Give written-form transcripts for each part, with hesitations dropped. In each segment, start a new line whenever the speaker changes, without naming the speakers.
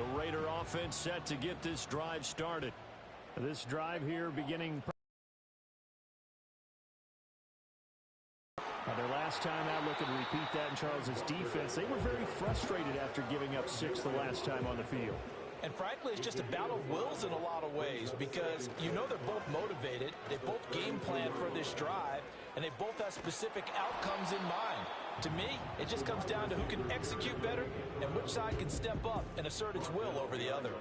The Raider offense set to get this drive started. This drive here beginning. Their last time out, looking to repeat that in Charles's defense. They were very frustrated after giving up 6 the last time on the field.
And frankly, it's just a battle of wills in a lot of ways because you know they're both motivated. They both game plan for this drive, and they both have specific outcomes in mind. To me, it just comes down to who can execute better and which side can step up and assert its will over the other.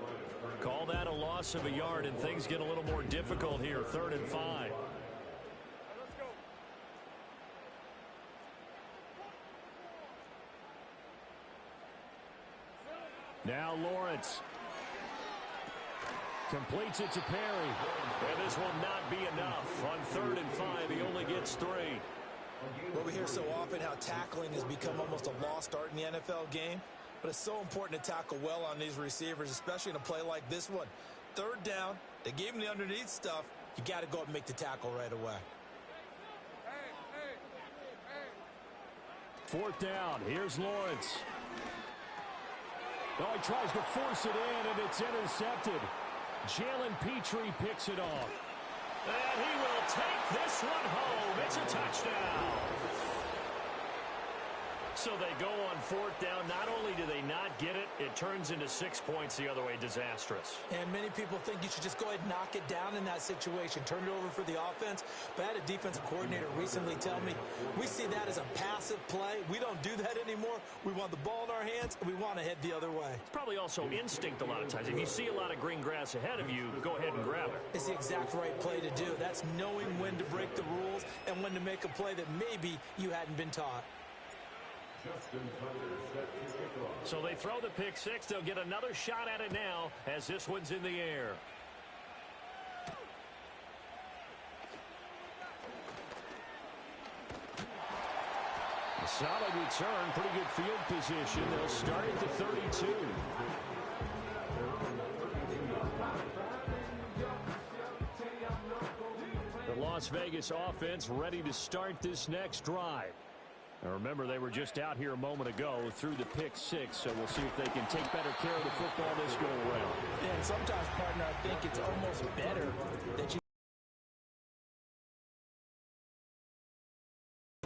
Call that a loss of a yard, and things get a little more difficult here. 3rd and 5. Now Lawrence completes it to Perry. And this will not be enough. On 3rd and 5, he only gets 3.
Well, we hear so often how tackling has become almost a lost art in the NFL game. But it's so important to tackle well on these receivers, especially in a play like this one. 3rd down, they gave him the underneath stuff. You got to go up and make the tackle right away.
4th down, here's Lawrence. Oh, he tries to force it in, and it's intercepted. Jalen Petrie picks it off. And he will take this one home. It's a touchdown. So they go on 4th down. Not only do they not get it, it turns into 6 points the other way. Disastrous.
And many people think you should just go ahead and knock it down in that situation. Turn it over for the offense. But I had a defensive coordinator recently tell me, we see that as a passive play. We don't do that anymore. We want the ball in our hands, and we want to head the other way.
It's probably also instinct a lot of times. If you see a lot of green grass ahead of you, go ahead and grab it.
It's the exact right play to do. That's knowing when to break the rules and when to make a play that maybe you hadn't been taught.
So they throw the pick 6. They'll get another shot at it now as this one's in the air. A solid return, pretty good field position. They'll start at the 32. The Las Vegas offense ready to start this next drive. Now remember, they were just out here a moment ago through the pick 6, so we'll see if they can take better care of the football this go around.
Yeah, and sometimes, partner, I think it's almost better that you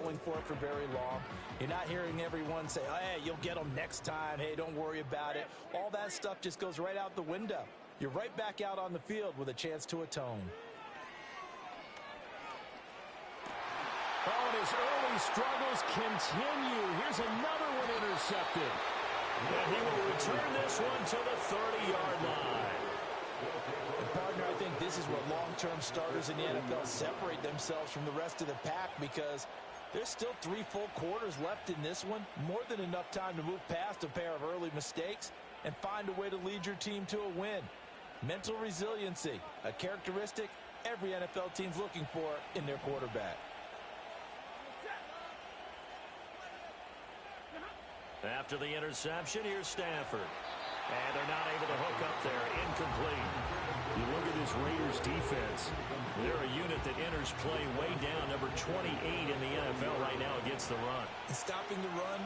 going for it for very long. You're not hearing everyone say, oh, hey, you'll get them next time. Hey, don't worry about it. All that stuff just goes right out the window. You're right back out on the field with a chance to atone.
Oh, and his early struggles continue. Here's another one intercepted. And he will return this one to the 30-yard line.
And partner, I think this is where long-term starters in the NFL separate themselves from the rest of the pack because there's still 3 full quarters left in this one. More than enough time to move past a pair of early mistakes and find a way to lead your team to a win. Mental resiliency, a characteristic every NFL team's looking for in their quarterback.
After the interception, here's Stafford. And they're not able to hook up there. Incomplete. You look at this Raiders defense. They're a unit that enters play way down, number 28 in the NFL right now against the run.
And stopping the run,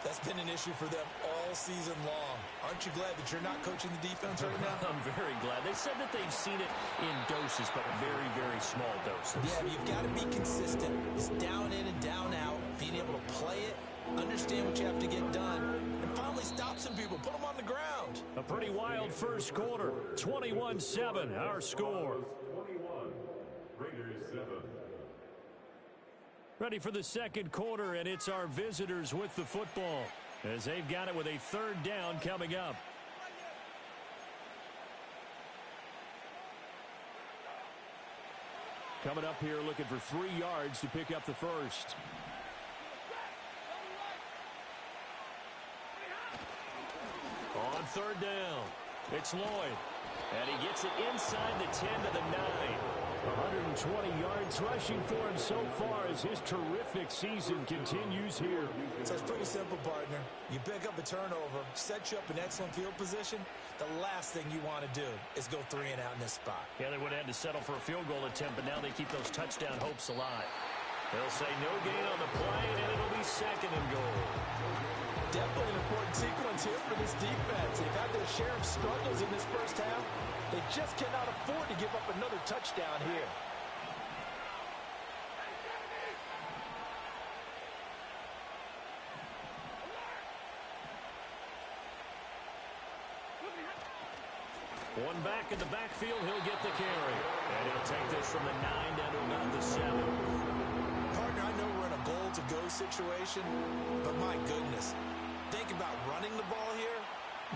that's been an issue for them all season long. Aren't you glad that you're not coaching the defense right now?
I'm very glad. They said that they've seen it in doses, but very, very small doses.
Yeah, but you've got to be consistent. It's down in and down out, being able to play it, understand what you have to get done, and finally stop some people, put them on the ground.
A pretty wild first quarter. 21-7, our score.
21, Raiders 7.
Ready for the second quarter, and it's our visitors with the football as they've got it with a 3rd down coming up. Coming up here looking for 3 yards to pick up the first. On 3rd down, it's Lloyd. And he gets it inside the 10 to the 9. 120 yards rushing for him so far as his terrific season continues here.
So it's pretty simple, partner. You pick up a turnover, set you up in excellent field position. The last thing you want to do is go 3 and out in this spot.
Yeah, they would have had to settle for a field goal attempt, but now they keep those touchdown hopes alive. They'll say no gain on the play, and it'll be second and goal.
Definitely an important sequence here for this defense. They've had their share of struggles in this first half. They just cannot afford to give up another touchdown here.
One back in the backfield, he'll get the carry. And he'll take this from the 9 down to about the 7.
Partner, I know we're in a goal-to-go situation, but my goodness, think about running the ball here.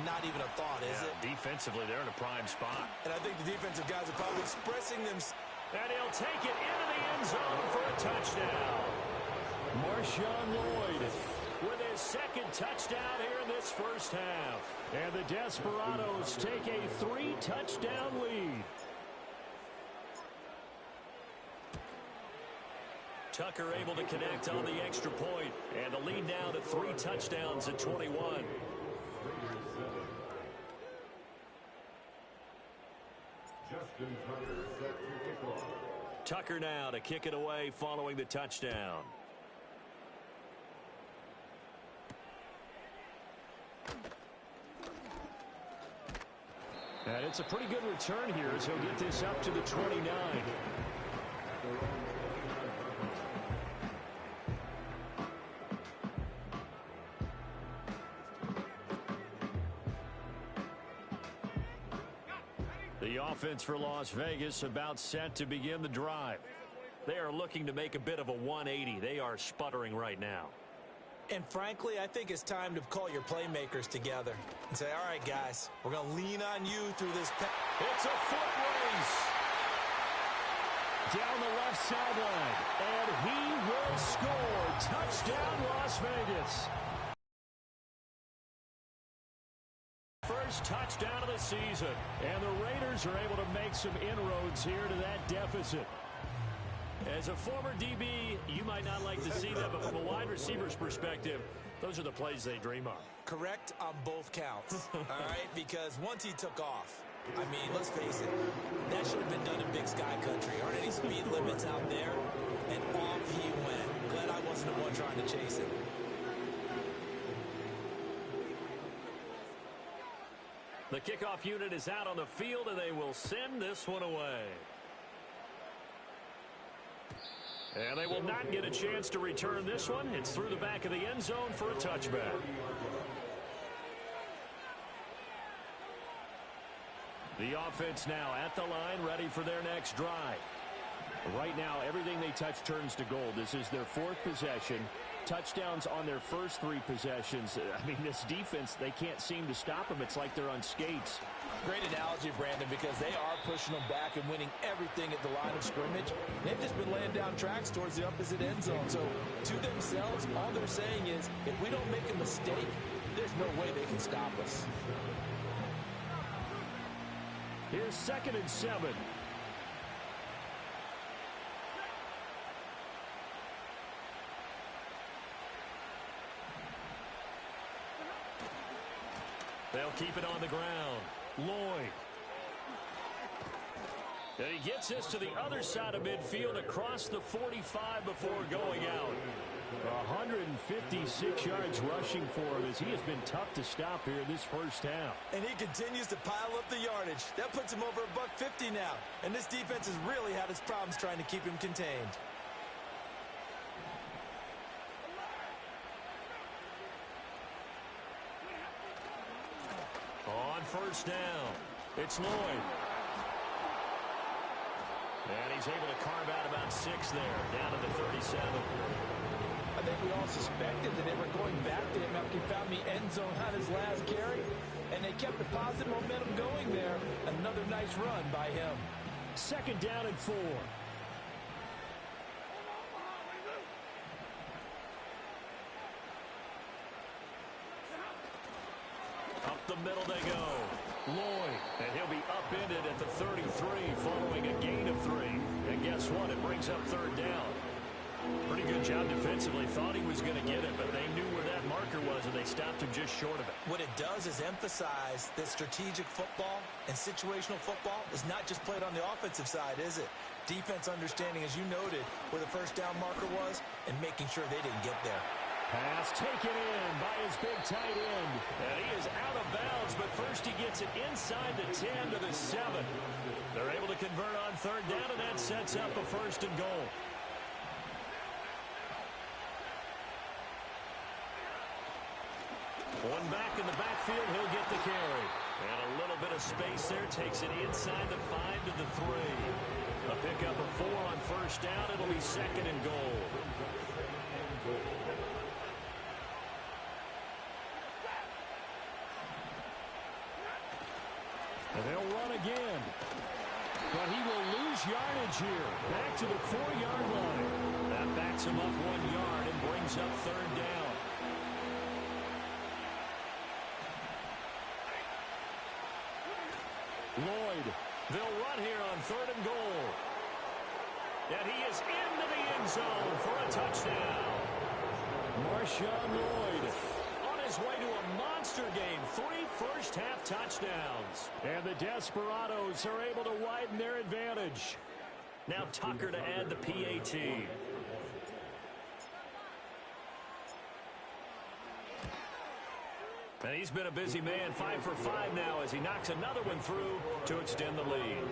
Not even a thought, is it?
Defensively, they're in a prime spot.
And I think the defensive guys are probably expressing them.
And he'll take it into the end zone for a touchdown. Marshawn Lloyd with his second touchdown here in this first half. And the Desperados take a 3-touchdown lead. Tucker able to connect on the extra point. And the lead now to 3 touchdowns at 21.
Justin Tucker set to kick off.
Tucker now to kick it away following the touchdown. And it's a pretty good return here as he'll get this up to the 29. The offense for Las Vegas about set to begin the drive. They are looking to make a bit of a 180. They are sputtering right now.
And frankly, I think it's time to call your playmakers together and say, all right, guys, we're going to lean on you through this.
It's a foot race. Down the left sideline. And he will score. Touchdown, Las Vegas. First touchdown of the season. And the Raiders are able to make some inroads here to that deficit. As a former DB, you might not like to see that, but from a wide receiver's perspective, those are the plays they dream of.
Correct on both counts, all right? Because once he took off, I mean, let's face it, that should have been done in Big Sky Country. Aren't any speed limits out there? And off he went. Glad I wasn't the one trying to chase him.
The kickoff unit is out on the field, and they will send this one away. And they will not get a chance to return this one. It's through the back of the end zone for a touchback. The offense now at the line, ready for their next drive. Right now, everything they touch turns to gold. This is their 4th possession. Touchdowns on their first 3 possessions. I mean, this defense, they can't seem to stop them. It's like they're on skates.
Great analogy, Brandon, because they are pushing them back and winning everything at the line of scrimmage. They've just been laying down tracks towards the opposite end zone. So, to themselves, all they're saying is, if we don't make a mistake, there's no way they can stop us.
Here's 2nd and 7. They'll keep it on the ground. Lloyd. And he gets this to the other side of midfield across the 45 before going out. 156 yards rushing for him as he has been tough to stop here this first half.
And he continues to pile up the yardage. That puts him over $150 now. And this defense has really had its problems trying to keep him contained.
On first down, it's Lloyd. And he's able to carve out about 6 there, down to the 37.
I think we all suspected that they were going back to him after he found the end zone on his last carry. And they kept the positive momentum going there. Another nice run by him.
2nd down and 4. Up the middle they go. Lloyd, and he'll be upended at the 33 following a gain of 3. And guess what? It brings up 3rd down. Pretty good job defensively. Thought he was going to get it, but they knew where that that marker was, and they stopped him just short of it.
What it does is emphasize that strategic football and situational football is not just played on the offensive side, is it? Defense understanding, as you noted, where the first down marker was and making sure they didn't get there.
Pass taken in by his big tight end. And he is out of bounds, but first he gets it inside the 10 to the 7. They're able to convert on third down, and that sets up a first and goal. One back in the backfield, he'll get the carry. And a little bit of space there, takes it inside the 5 to the 3. A pickup of 4 on first down, it'll be second and goal. And they'll run again. But he will lose yardage here. Back to the 4-yard line. That backs him up 1 yard and brings up third down. Lloyd, they'll run here on third and goal. And he is into the end zone for a touchdown. Marshawn Lloyd on his way to a monster game. 3 first-half touchdowns. And the Desperados are able to widen their advantage. Now Tucker to add the PAT. And he's been a busy man, 5 for 5 now as he knocks another one through to extend the lead.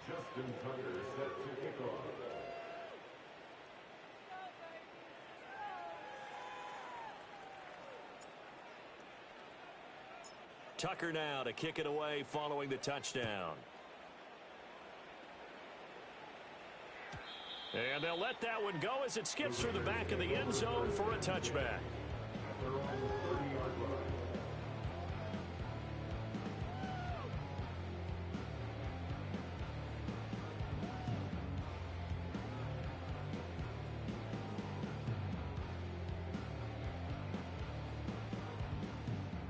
Justin Tucker set to kick off.
Tucker now to kick it away following the touchdown. And they'll let that one go as it skips through the back of the end zone for a touchback.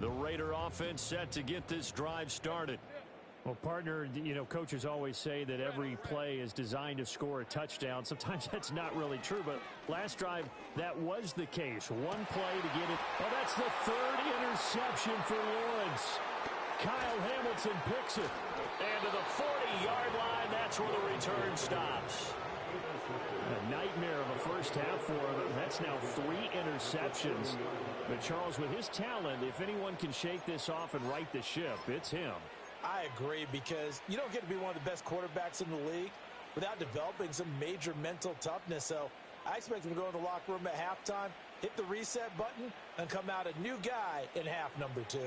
The Raider offense set to get this drive started. Well, partner, you know, coaches always say that every play is designed to score a touchdown. Sometimes that's not really true, but last drive, that was the case. One play to get it. Oh, that's the 3rd interception for Lawrence. Kyle Hamilton picks it. And to the 40-yard line, that's where the return stops. A nightmare of a first half for him. That's now 3 interceptions. But Charles, with his talent, if anyone can shake this off and right the ship, it's him.
I agree, because you don't get to be one of the best quarterbacks in the league without developing some major mental toughness. So I expect him to go in the locker room at halftime, hit the reset button, and come out a new guy in half number 2.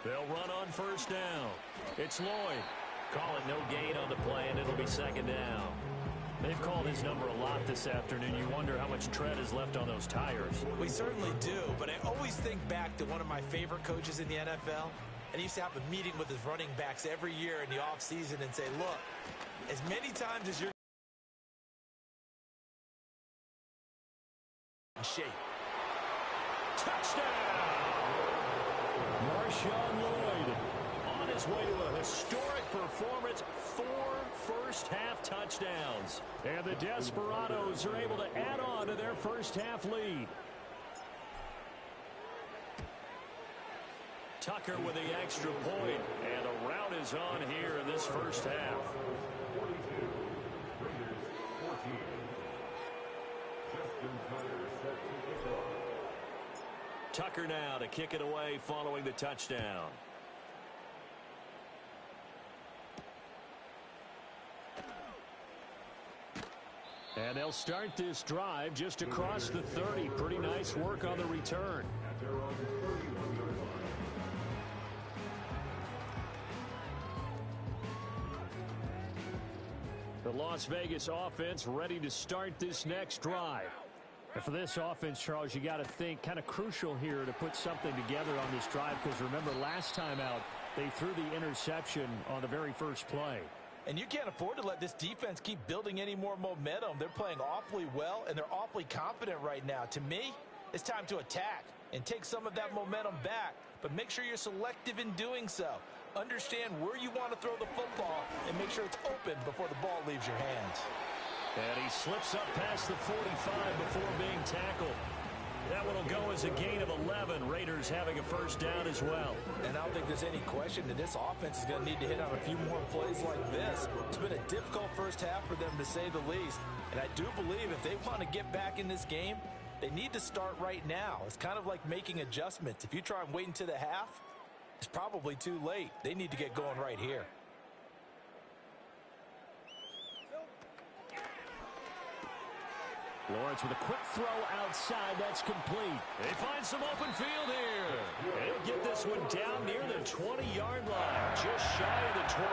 They'll run on first down. It's Lloyd. Call it no gain on the play, and it'll be second down. They've called his number a lot this afternoon. You wonder how much tread is left on those tires.
We certainly do, but I always think back to one of my favorite coaches in the NFL, and he used to have a meeting with his running backs every year in the offseason and say, look, as many times as you're in shape.
Touchdown! Marshawn Lloyd on his way to a historic performance. 4 first-half touchdowns. And the Desperados are able to add on to their first-half lead. Tucker with the extra point, and a rout is on here in this first half.
42, Raiders 14. Justin Tucker set to kick off.
Tucker now to kick it away following the touchdown. And they'll start this drive just across the 30. Pretty nice work on the return.
At their own 31-yard line.
The Las Vegas offense ready to start this next drive. And for this offense, Charles, you got to think kind of crucial here to put something together on this drive, because remember last time out, they threw the interception on the very first play.
And you can't afford to let this defense keep building any more momentum. They're playing awfully well, and they're awfully confident right now. To me, it's time to attack and take some of that momentum back, but make sure you're selective in doing so. Understand where you want to throw the football and make sure it's open before the ball leaves your hands.
And he slips up past the 45 before being tackled. That one will go as a gain of 11. Raiders having a first down as well.
And I don't think there's any question that this offense is going to need to hit on a few more plays like this. It's been a difficult first half for them, to say the least. And I do believe if they want to get back in this game, they need to start right now. It's kind of like making adjustments. If you try and wait until the half, it's probably too late. They need to get going right here.
Lawrence with a quick throw outside. That's complete. They find some open field here. And he'll get this one down near the 20-yard line. Just shy of the 20.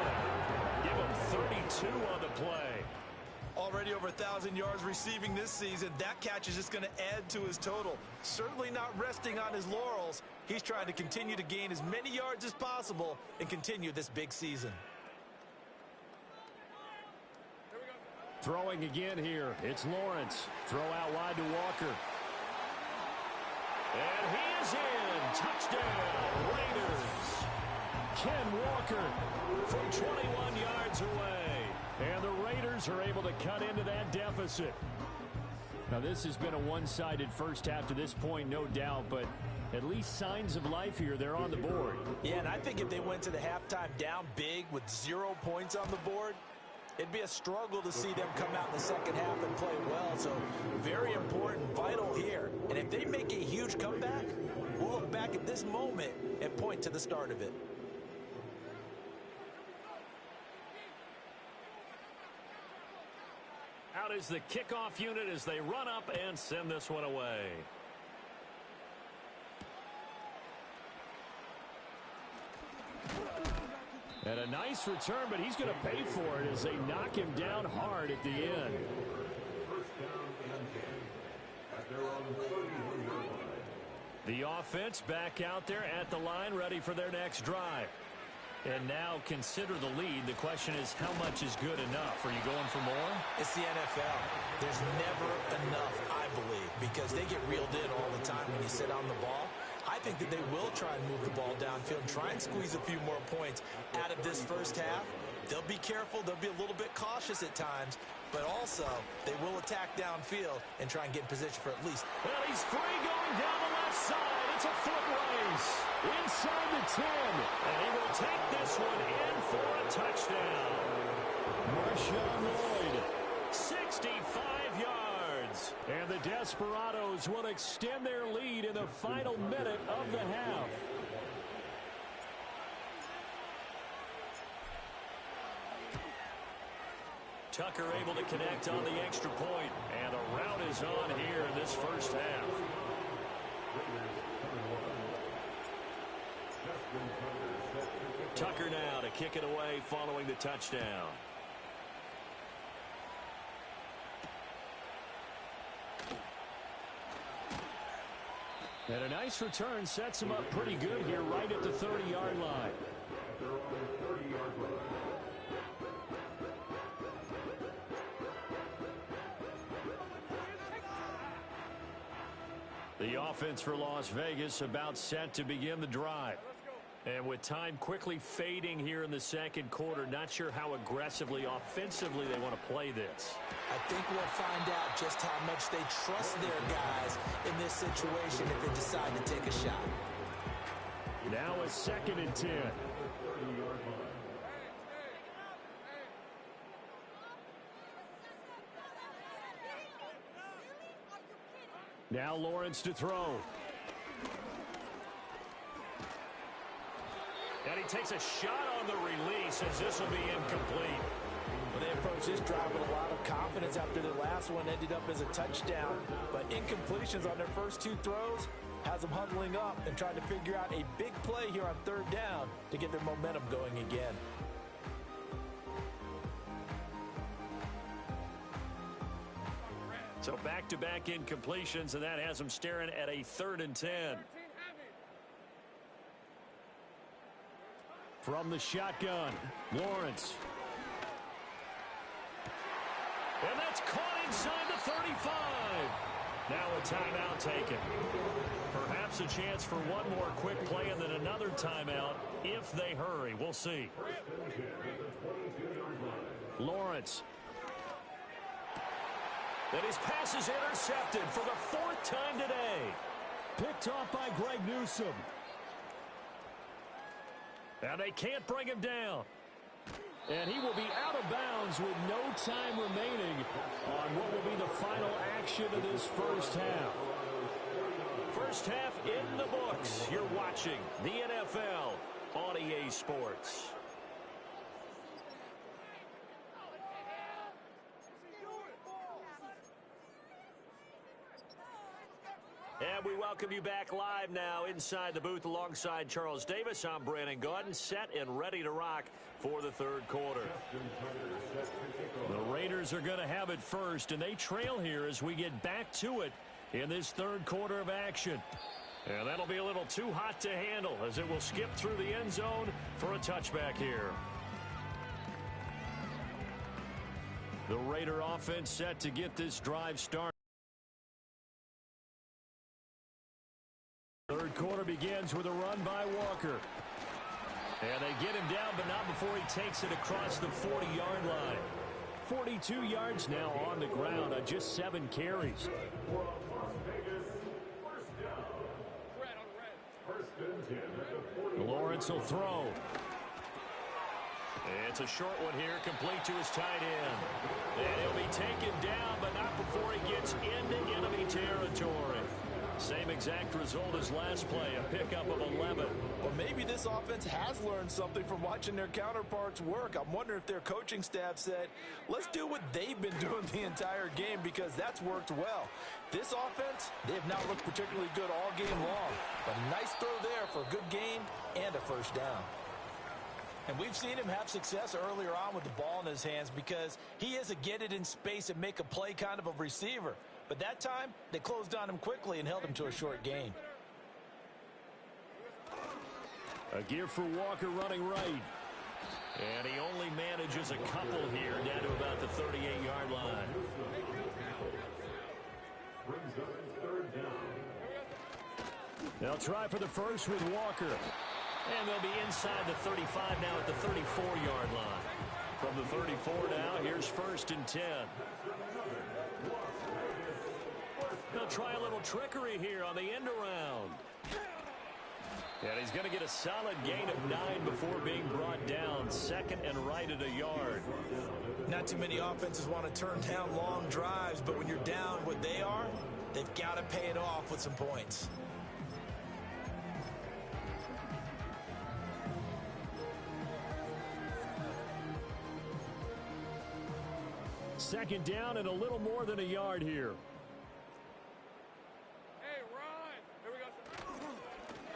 Give him 32 on the play.
Already over 1,000 yards receiving this season. That catch is just going to add to his total. Certainly not resting on his laurels. He's trying to continue to gain as many yards as possible and continue this big season.
Throwing again here. It's Lawrence. Throw out wide to Walker. And he is in. Touchdown, Raiders. Ken Walker from 21 yards away. And the Raiders are able to cut into that deficit. Now, this has been a one-sided first half to this point, no doubt, but at least signs of life here. They're on the board. Yeah,
and I think if they went to the halftime down big with 0 points on the board, it'd be a struggle to see them come out in the second half and play well. So very important, vital here. And if they make a huge comeback, we'll look back at this moment and point to the start of it.
Out is the kickoff unit as they run up and send this one away. And a nice return, but he's going to pay for it as they knock him down hard at the end.
First down and 10 at their own 31-yard line.
The offense back out there at the line, ready for their next drive. And now consider the lead. The question is, how much is good enough? Are you going for more?
It's the NFL. There's never enough, I believe, because they get reeled in all the time when you sit on the ball. I think that they will try and move the ball downfield and try and squeeze a few more points out of this first half. They'll be careful. They'll be a little bit cautious at times, but also they will attack downfield and try and get in position for at least.
Well, he's free going down the left side. It's a foot race inside the 10, and he will take this one in for a touchdown. Marshawn Lloyd, 65 yards, and the Desperados will extend their lead in the final minute of the half. Tucker able to connect on the extra point, and the route is on here in this first half. Tucker now to kick it away following the touchdown. And a nice return sets him up pretty good here right at the 30-yard line.
They're on the 30-yard line.
The offense for Las Vegas about set to begin the drive. And with time quickly fading here in the second quarter, not sure how aggressively, offensively they want to play this.
I think we'll find out just how much they trust their guys in this situation if they decide to take a shot.
Now a 2nd and 10. Now Lawrence to throw. And he takes a shot on the release as this will be incomplete.
Well, they approached this drive with a lot of confidence after their last one ended up as a touchdown. But incompletions on their first 2 throws has them huddling up and trying to figure out a big play here on 3rd down to get their momentum going again.
So back-to-back incompletions, and that has them staring at a 3rd and 10. From the shotgun, Lawrence. And that's caught inside the 35. Now a timeout taken. Perhaps a chance for one more quick play and then another timeout if they hurry. We'll see. Lawrence. And his pass is intercepted for the fourth time today. Picked off by Greg Newsome. And they can't bring him down. And he will be out of bounds with no time remaining on what will be the final action of this first half. First half in the books. You're watching the NFL on EA Sports. And we welcome you back live now inside the booth alongside Charles Davis. I'm Brandon Gaudin, set and ready to rock for the third quarter. The Raiders are going to have it first, and they trail here as we get back to it in this third quarter of action. And that'll be a little too hot to handle as it will skip through the end zone for a touchback here. The Raider offense set to get this drive started. Third quarter begins with a run by Walker. And they get him down, but not before he takes it across the 40-yard line. 42 yards now on the ground on just 7 carries. Lawrence will throw. It's a short one here, complete to his tight end. And he'll be taken down, but not before he gets into enemy territory. Same exact result as last play, a pickup of 11.
Well, maybe this offense has learned something from watching their counterparts work. I'm wondering if their coaching staff said, let's do what they've been doing the entire game, because that's worked well. This offense, they have not looked particularly good all game long. But a nice throw there for a good gain and a first down. And we've seen him have success earlier on with the ball in his hands because he is a get it in space and make a play kind of a receiver. But that time, they closed on him quickly and held him to a short gain.
A gear for Walker running right. And he only manages a couple here down to about the 38-yard line. They'll try for the first with Walker. And they'll be inside the 35 now at the 34-yard line. From the 34 now, here's first and 10. They'll try a little trickery here on the end around. And he's going to get a solid gain of 9 before being brought down. Second and right at a yard.
Not too many offenses want to turn down long drives, but when you're down what they are, they've got to pay it off with some points.
Second down and a little more than a yard here.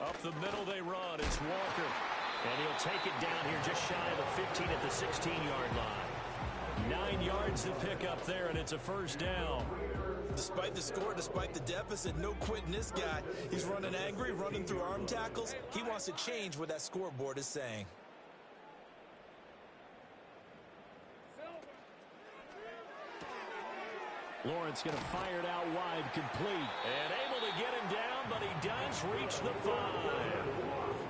Up the middle they run. It's Walker. And he'll take it down here just shy of the 15 at the 16-yard line. 9 yards to pick up there, and it's a first down.
Despite the score, despite the deficit, no quitting this guy. He's running angry, running through arm tackles. He wants to change what that scoreboard is saying.
Lawrence going to fire it out wide, complete. And able to get him down, but he does reach the 5.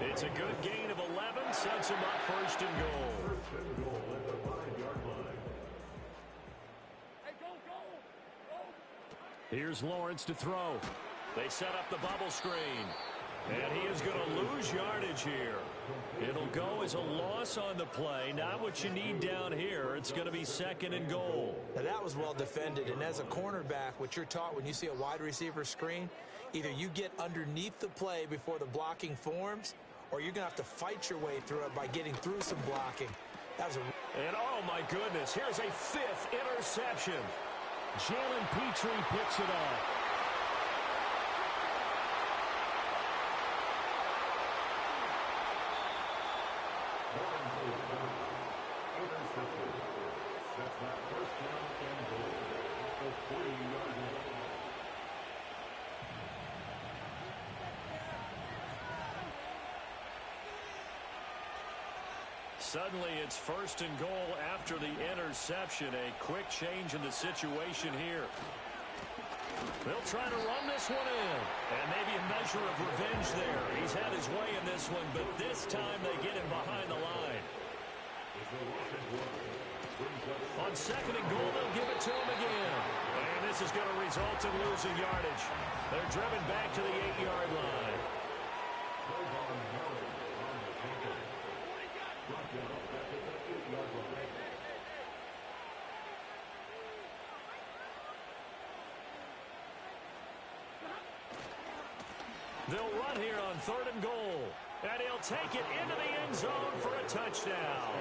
It's a good gain of 11, sets him up first and goal. Here's Lawrence to throw. They set up the bubble screen. And he is going to lose yardage here. It'll go as a loss on the play. Not what you need down here. It's going to be second and goal.
Now that was well defended. And as a cornerback, what you're taught when you see a wide receiver screen, either you get underneath the play before the blocking forms, or you're going to have to fight your way through it by getting through some blocking. That was
and oh my goodness, here's a 5th interception. Jalen Petrie picks it up. Suddenly it's 1st and goal after the interception. A quick change in the situation here. They'll try to run this one in. And maybe a measure of revenge there. He's had his way in this one, but this time they get him behind the line. On 2nd and goal, they'll give it to him again. And this is going to result in losing yardage. They're driven back to the 8-yard line. They'll run here on 3rd and goal. And he'll take it into the end zone for a touchdown.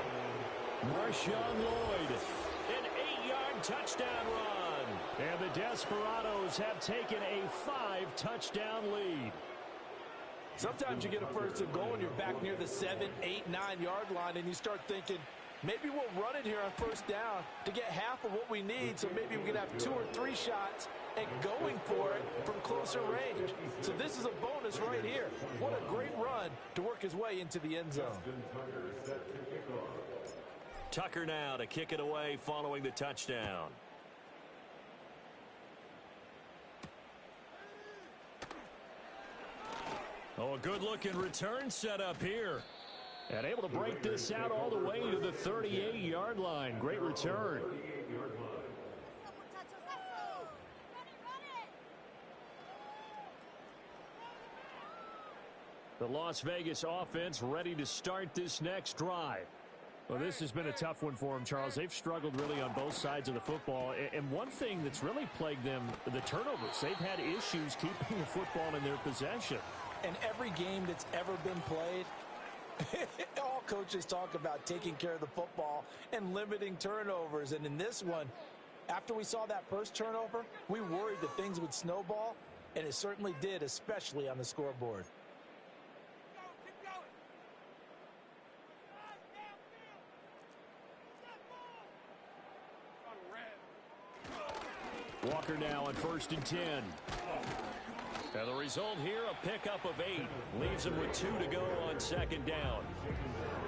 Marshawn Lloyd, an 8-yard touchdown run. And the Desperados have taken a 5-touchdown lead.
Sometimes you get a 1st and goal and you're back near the 7, 8, 9-yard line, and you start thinking, maybe we'll run it here on 1st down to get half of what we need, so maybe we can have 2 or 3 shots at going for it from closer range. So this is a bonus right here. What a great run to work his way into the end zone.
Tucker now to kick it away following the touchdown. Oh, a good-looking return set up here. And able to break this out all the way to the 38-yard line. Great return. The Las Vegas offense ready to start this next drive. Well, this has been a tough one for them, Charles. They've struggled really on both sides of the football. And one thing that's really plagued them, the turnovers. They've had issues keeping the football in their possession.
And every game that's ever been played, all coaches talk about taking care of the football and limiting turnovers. And in this one, after we saw that first turnover, we worried that things would snowball, and it certainly did, especially on the scoreboard.
Walker now on 1st and 10. And the result here, a pickup of 8. Leaves him with 2 to go on 2nd down.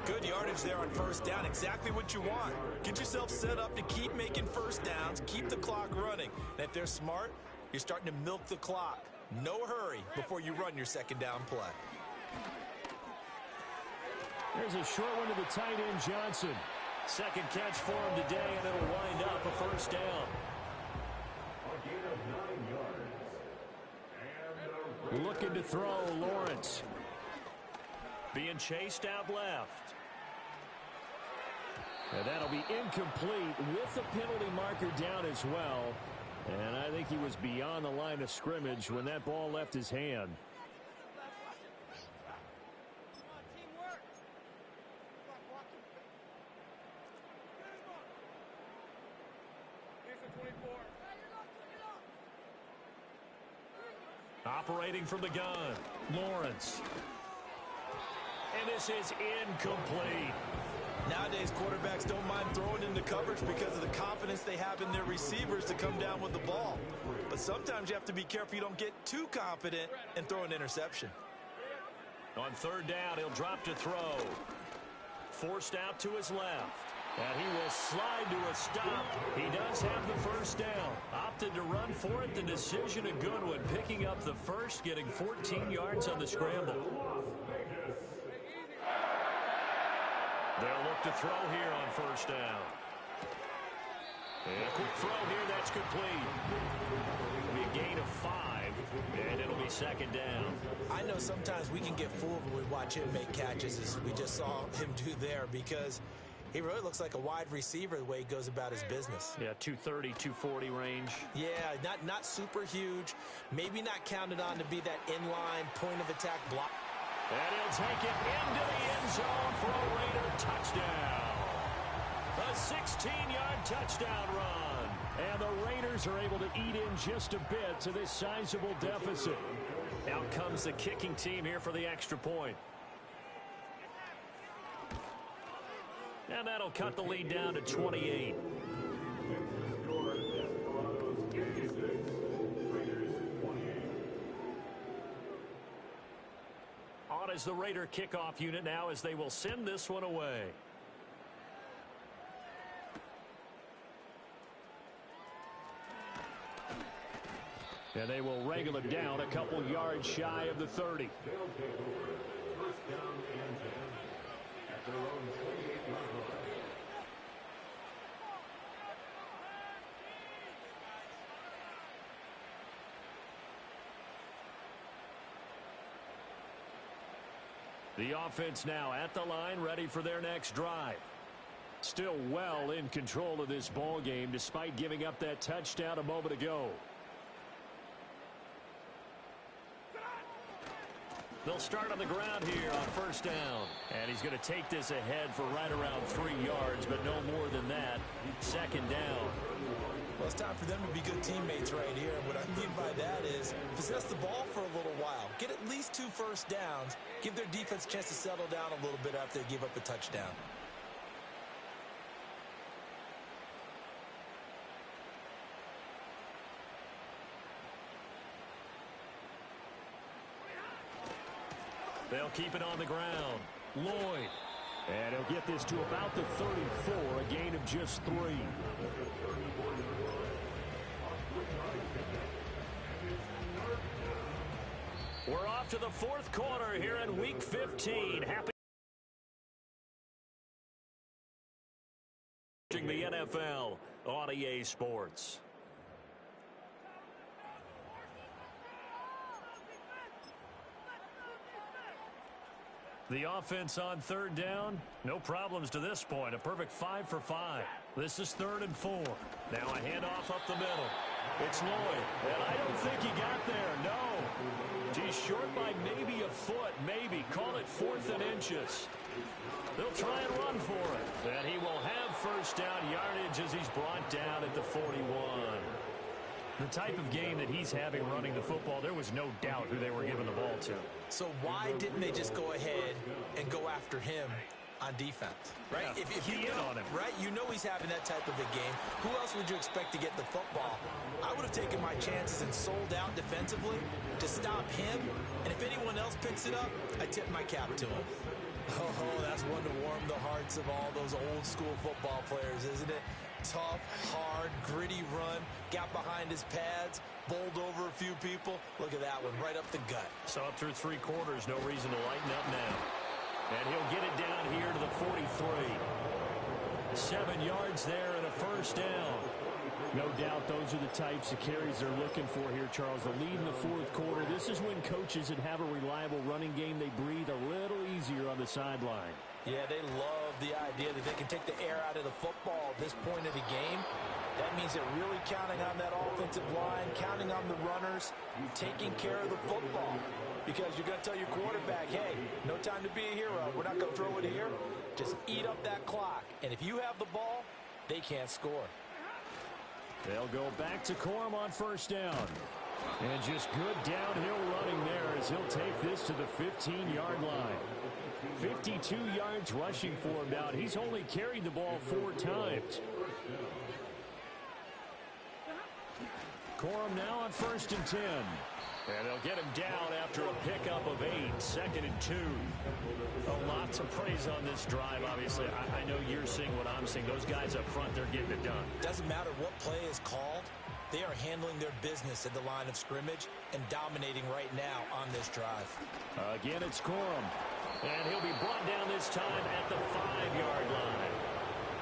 Good yardage there on 1st down. Exactly what you want. Get yourself set up to keep making 1st downs, keep the clock running. And if they're smart, you're starting to milk the clock. No hurry before you run your 2nd down play.
There's a short one to the tight end, Johnson. 2nd catch for him today, and it'll wind up a 1st down. Looking to throw, Lawrence. Being chased out left. And that'll be incomplete with the penalty marker down as well. And I think he was beyond the line of scrimmage when that ball left his hand. Operating from the gun, Lawrence. And this is incomplete.
Nowadays, quarterbacks don't mind throwing into coverage because of the confidence they have in their receivers to come down with the ball. But sometimes you have to be careful you don't get too confident and throw an interception.
On 3rd down, he'll drop to throw. Forced out to his left. And he will slide to a stop. He does have the 1st down. Opted to run for it. The decision a good one. Picking up the 1st, getting 14 yards on the scramble. They'll look to throw here on 1st down. And a quick throw here. That's complete. It'll be a gain of 5. And it'll be 2nd down.
I know sometimes we can get fooled when we watch him make catches, as we just saw him do there, because he really looks like a wide receiver the way he goes about his business.
Yeah, 230, 240 range.
Yeah, not super huge. Maybe not counted on to be that inline point of attack block.
And he'll take it into the end zone for a Raider touchdown. A 16-yard touchdown run. And the Raiders are able to eat in just a bit to this sizable deficit. Out comes the kicking team here for the extra point. And that'll cut the lead down to 28. On is the Raider kickoff unit now as they will send this one away. And they will wrangle him down a couple yards shy of the 30.
They'll take over. First down and 10 at their own 28-yard line.
The offense now at the line, ready for their next drive. Still well in control of this ball game despite giving up that touchdown a moment ago. They'll start on the ground here on first down. And he's going to take this ahead for right around 3 yards, but no more than that. Second down.
Well, it's time for them to be good teammates right here. And what I mean by that is possess the ball for a little while. Get at least 2 first downs. Give their defense a chance to settle down a little bit after they give up a touchdown.
They'll keep it on the ground. Lloyd. And he'll get this to about the 34, a gain of just 3. We're off to the fourth quarter here in Week 15. Happy watching the NFL on EA Sports. The offense on third down, no problems to this point. A perfect 5 for 5. This is 3rd and 4. Now a handoff up the middle. It's Lloyd, and I don't think he got there. No. He's short by maybe a foot, maybe. Call it 4th and inches. They'll try and run for it. And he will have first down yardage as he's brought down at the 41. The type of game that he's having running the football, there was no doubt who they were giving the ball to.
So why didn't they just go ahead and go after him on defense? Right?
Yeah,
if you know,
on him.
right? You know he's having that type of a game. Who else would you expect to get the football? I would have taken my chances and sold out defensively to stop him. And if anyone else picks it up, I tip my cap to him. Oh, that's one to warm the hearts of all those old school football players, isn't it? Tough, hard, gritty run, got behind his pads, bowled over a few people. Look at that one, right up the gut.
So up through 3 quarters, no reason to lighten up now. And he'll get it down here to the 43. 7 yards there and a first down. No doubt those are the types of carries they're looking for here, Charles. The lead in the fourth quarter. This is when coaches that have a reliable running game, they breathe a little easier on the sideline.
Yeah, they love the idea that they can take the air out of the football at this point of the game. That means they're really counting on that offensive line, counting on the runners, taking care of the football. Because you're going to tell your quarterback, hey, no time to be a hero. We're not going to throw it here. Just eat up that clock. And if you have the ball, they can't score.
They'll go back to Corum on first down. And just good downhill running there as he'll take this to the 15-yard line. 52 yards rushing for him now. He's only carried the ball 4 times. Corum now on 1st and 10. And they'll get him down after a pickup of 8. 2nd and 2. Lots of praise on this drive, obviously. I know you're seeing what I'm seeing. Those guys up front, they're getting it done.
Doesn't matter what play is called. They are handling their business at the line of scrimmage and dominating right now on this drive.
Again, it's Corum. And he'll be brought down this time at the 5-yard line.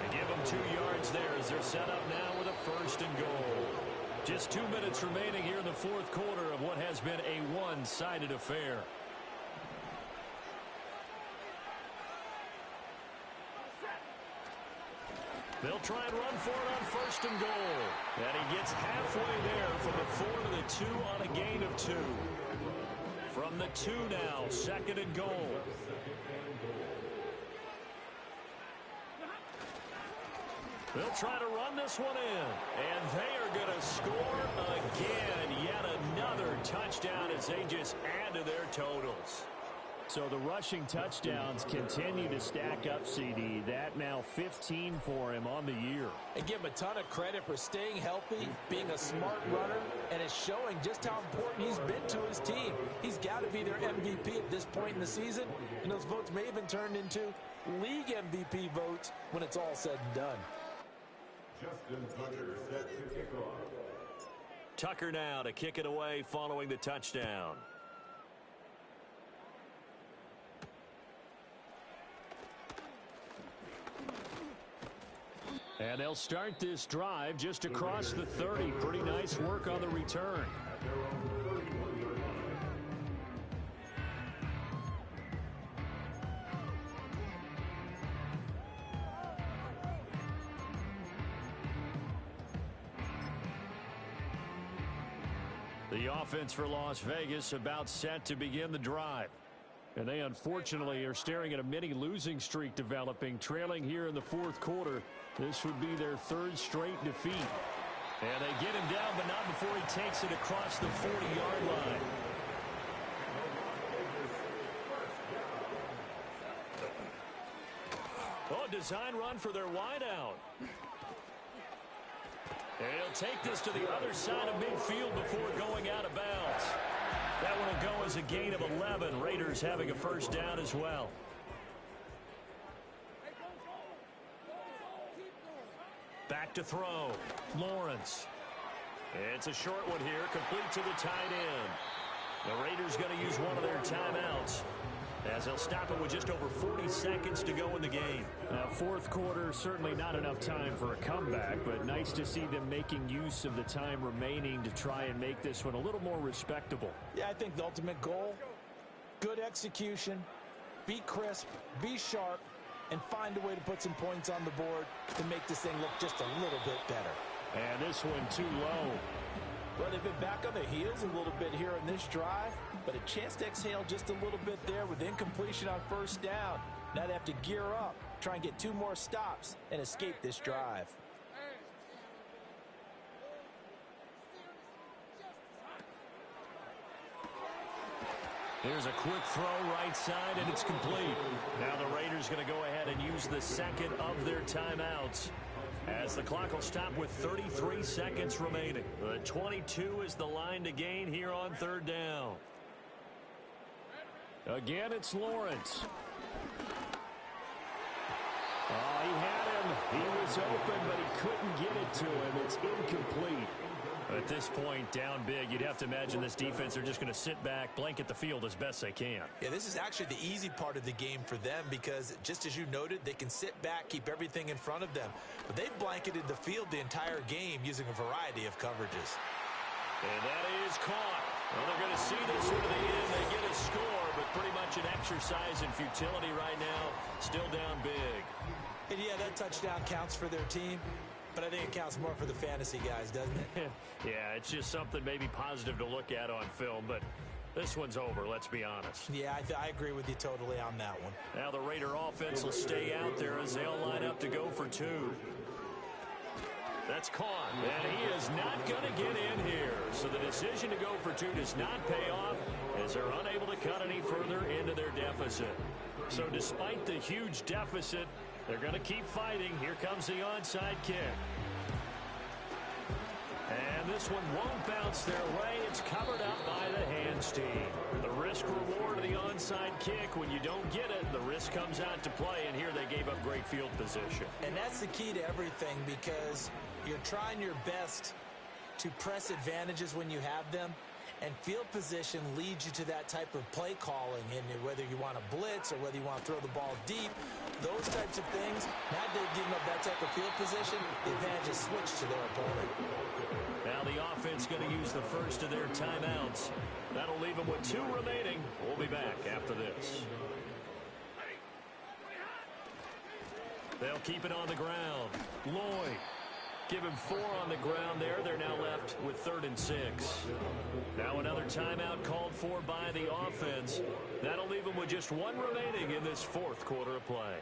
They give him 2 yards there as they're set up now with a 1st and goal. Just 2 minutes remaining here in the fourth quarter of what has been a one-sided affair. They'll try and run for it on 1st and goal. And he gets halfway there from the 4 to the 2 on a gain of 2. From the 2 now, 2nd and goal. They'll try to run this one in. And they are going to score again. Yet another touchdown as they just add to their totals. So the rushing touchdowns continue to stack up, CD. That now 15 for him on the year.
And give him a ton of credit for staying healthy, being a smart runner, and it's showing just how important he's been to his team. He's got to be their MVP at this point in the season, and those votes may even turn into league MVP votes when it's all said and done.
Justin Tucker set to kick off.
Tucker now to kick it away following the touchdown. And they'll start this drive just across the 30. Pretty nice work on the return. The offense for Las Vegas about set to begin the drive. And they unfortunately are staring at a mini losing streak developing, trailing here in the fourth quarter. This would be their third straight defeat. And they get him down, but not before he takes it across the 40-yard line. Oh, design run for their wideout. And he'll take this to the other side of midfield before going out of bounds. That one will go as a gain of 11. Raiders having a first down as well. Back to throw. Lawrence. It's a short one here, complete to the tight end. The Raiders going to use one of their timeouts, as they'll stop it with just over 40 seconds to go in the game.
Now, fourth quarter, certainly not enough time for a comeback, but nice to see them making use of the time remaining to try and make this one a little more respectable.
Yeah, I think the ultimate goal, good execution, be crisp, be sharp, and find a way to put some points on the board to make this thing look just a little bit better.
And this one too low.
Well, they've been back on their heels a little bit here in this drive, but a chance to exhale just a little bit there with incompletion on first down. Now they have to gear up, try and get 2 more stops, and escape this drive.
Here's a quick throw right side, and it's complete. Now the Raiders going to go ahead and use the second of their timeouts, as the clock will stop with 33 seconds remaining. The 22 is the line to gain here on third down.
Again, it's Lawrence. Oh, he had him. He was open, but he couldn't get it to him. It's incomplete.
At this point, down big, you'd have to imagine this defense are just going to sit back, blanket the field as best they can.
Yeah, this is actually the easy part of the game for them because, just as you noted, they can sit back, keep everything in front of them. But they've blanketed the field the entire game using a variety of coverages.
And that is caught. Well, they're going to see this one to the end. They get a score, but pretty much an exercise in futility right now. Still down big.
And yeah, that touchdown counts for their team. But I think it counts more for the fantasy guys, doesn't it?
Yeah, it's just something maybe positive to look at on film, but this one's over, let's be honest.
Yeah, I agree with you totally on that one.
Now the Raider offense will stay out there as they'll line up to go for 2. That's caught, and he is not going to get in here. So the decision to go for 2 does not pay off, as they're unable to cut any further into their deficit. So despite the huge deficit, they're going to keep fighting. Here comes the onside kick. And this one won't bounce their way. It's covered up by the hands team. The risk-reward of the onside kick, when you don't get it, the risk comes out to play, and here they gave up great field position.
And that's the key to everything, because you're trying your best to press advantages when you have them, and field position leads you to that type of play calling, and whether you want to blitz or whether you want to throw the ball deep, those types of things, now they're giving up that type of field position, the advantage is switched to their opponent.
Now the offense going to use the first of their timeouts. That'll leave them with 2 remaining. We'll be back after this. They'll keep it on the ground. Lloyd. Give him 4 on the ground there. They're now left with 3rd and 6. Now another timeout called for by the offense. That'll leave them with just 1 remaining in this 4th quarter of play.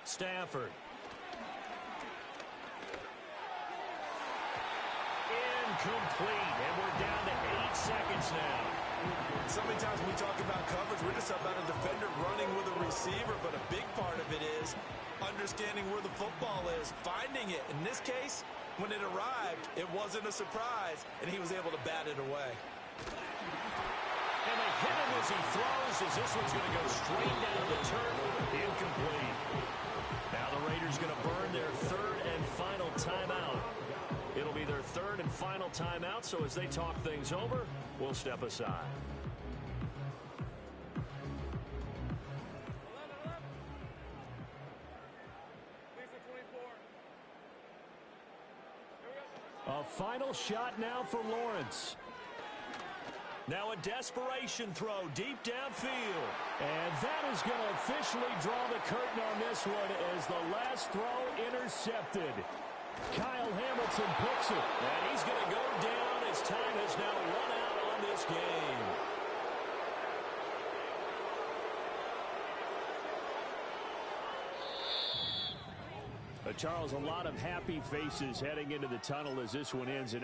Stafford. Incomplete. And we're down to 8 seconds now.
So many times when we talk about coverage, we're just about a defender running with a receiver, but a big part of it is understanding where the football is, finding it. In this case, when it arrived, it wasn't a surprise, and he was able to bat it away.
And they hit him as he throws, as this one's going to go straight down the turf. Incomplete. Now the Raiders going to burn their 3rd and final timeout. It'll be their third and final timeout, so as they talk things over, we'll step aside.
A final shot now for Lawrence.
Now a desperation throw deep downfield.
And that is going to officially draw the curtain on this one as the last throw intercepted. Kyle Hamilton picks it.
And he's going to go down as time has now run out on this game.
Charles, a lot of happy faces heading into the tunnel as this one ends.